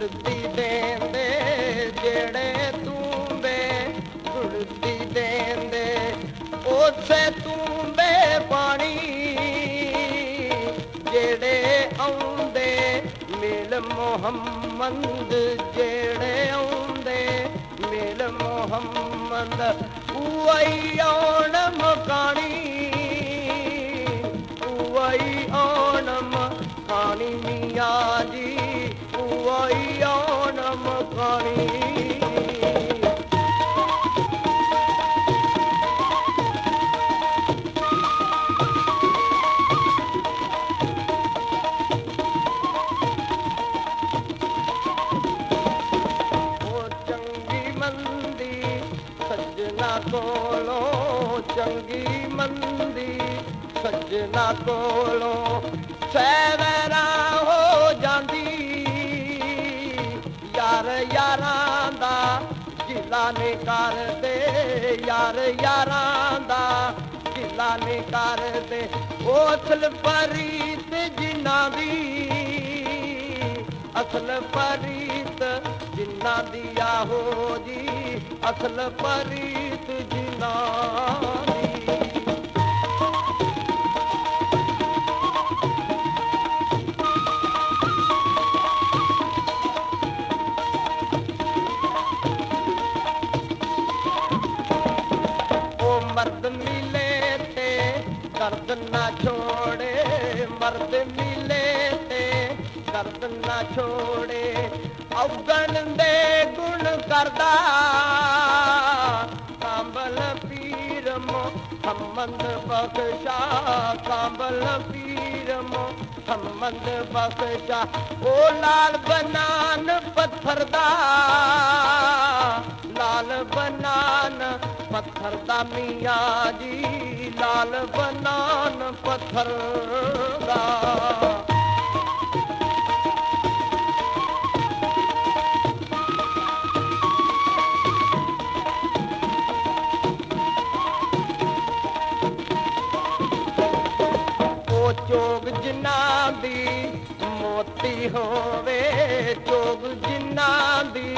ਗੁੜਤੀ ਦੇਂਦੇ ਜਿਹੜੇ ਤੂੰ ਵੇ ਗੁੜਤੀ ਦੇਂਦੇ ਉਸੇ ਤੂੰ ਵੇ ਪਾਣੀ ਜਿਹੜੇ ਆਉਂਦੇ ਮਿਲ ਮੁਹੰਮਦ ਜਿਹੜੇ ਆਉਂਦੇ ਮਿਲ ਮੁਹੰਮਦ ਉਈ ਆਉਣ ਮਕਾਣੀ ਉਈ ਆਉਣ ਮਕਾਣੀ ਮੀਆਂ ਜੀ ਉਈ ਆਉਣ ਮਕਾਣੀ ਕੋਲੋਂ ਚੰਗੀ ਮੰਦੀ ਸੱਜਣਾ ਕੋਲੋਂ ਸੈਵਰਾ ਹੋ ਜਾਂਦੀ ਯਾਰ ਯਾਰਾਂ ਦਾ ਗਿਲਾ ਨੇ ਕਰਦੇ ਯਾਰ ਯਾਰਾਂ ਦਾ ਗਿਲਾ ਨੇ ਕਰਦੇ ਅਸਲ ਪਰੀਤ ਜਿਨ੍ਹਾਂ ਦੀ ਅਸਲ ਪਰੀਤ ਜਿਨ੍ਹਾਂ ਦੀ ਆਹੋ ਜੀ ਅਸਲ ਪਰੀਤ ਜਿਨ੍ਹਾਂ ਦੀ ਉਹ ਮਰਦ ਮਿਲੇ ਤੇ ਦਰਦ ਨਾ ਛੋੜੇ ਮਰਦ ਮਿਲੇ ਤੇ ਦਰਦ ਨਾ ਛੋੜੇ ਔਗਣ ਦੇ ਗੁਣ ਕਰਦਾ ਕਾਂਬਲ ਪੀਰ ਮੁਹੰਮਦ ਬਖਸ਼ਾ ਕਾਂਬਲ ਪੀਰ ਮੁਹੰਮਦ ਬਖਸ਼ਾ ਉਹ ਲਾਲ ਬਨਾਨ ਪੱਥਰ ਦਾ ਲਾਲ ਬਨਾਨ ਪੱਥਰ ਦਾ ਮੀਆਂ ਜੀ ਲਾਲ ਬਨਾਨ ਪੱਥਰ ਦਾ ਚੋਗ ਜਿਨ੍ਹਾਂ ਦੀ ਮੋਤੀ ਹੋਵੇ ਚੋਗ ਜਿਨ੍ਹਾਂ ਦੀ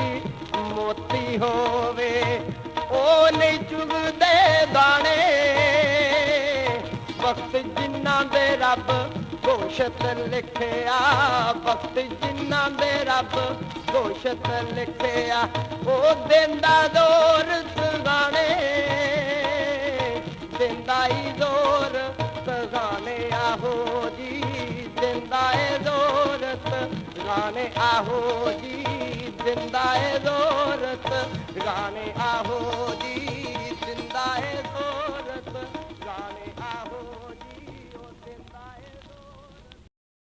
ਮੋਤੀ ਹੋਵੇ ਉਹ ਨਹੀਂ ਚੁਗਦੇ ਦਾਣੇ ਵਕਤ ਜਿਨ੍ਹਾਂ ਦੇ ਰੱਬ ਗੋਸ਼ਤ ਲਿਖਿਆ ਵਕਤ ਜਿਨ੍ਹਾਂ ਦੇ ਰੱਬ ਗੋਸ਼ਤ ਲਿਖਿਆ ਉਹ ਦਿੰਦਾ ਜ਼ੋਰ ਸਗਾਣੇ ਦਿੰਦਾ ਹੀ ਜ਼ੋਰ ਸਗਾਣੇ ਆਹੋ ਜੀ ਦਿੰਦਾ ਏ ਜ਼ੋਰਤ ਗਾਣੇ ਆਹੋ ਜੀ ਦਿੰਦਾ ਏ ਜ਼ੋਰਤ ਗਾਣੇ ਆਹੋ